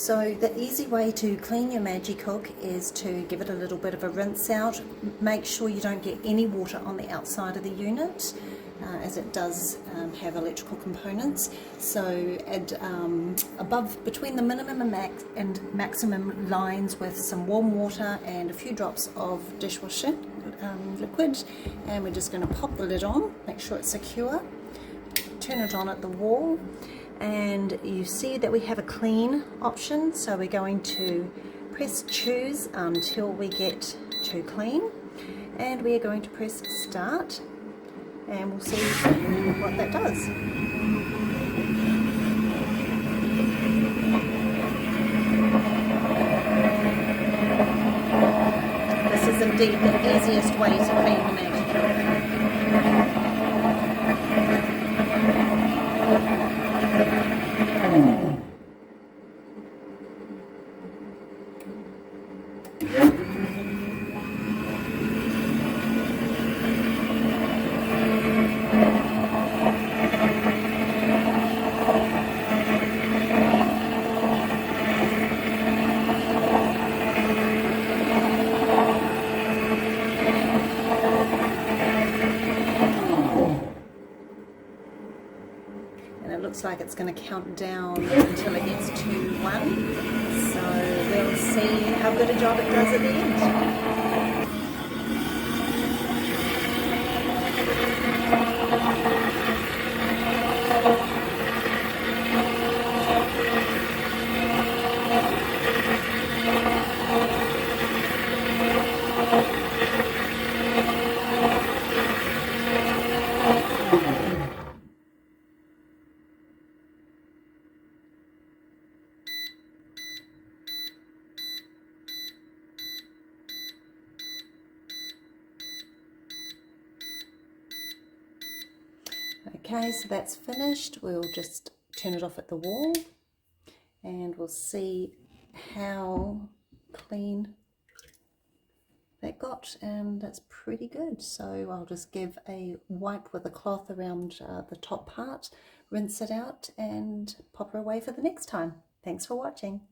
So the easy way to clean your MagiCook is to give it a little bit of a rinse out. Make sure you don't get any water on the outside of the unit, as it does have electrical components. So add between the minimum and maximum lines with some warm water and a few drops of dishwasher liquid, and we're just going to pop the lid on, make sure it's secure, turn it on at the wall, and you see that we have a clean option, so we're going to press choose until we get to clean, and we are going to press start, and we'll see what that does. This is indeed the easiest way to clean the MagiCook. And it looks like it's going to count down until it gets to 1. So we'll see how good a job it does at the end. Okay, so that's finished. We'll just turn it off at the wall and we'll see how clean that got, and that's pretty good. So I'll just give a wipe with a cloth around the top part, rinse it out and pop her away for the next time. Thanks for watching.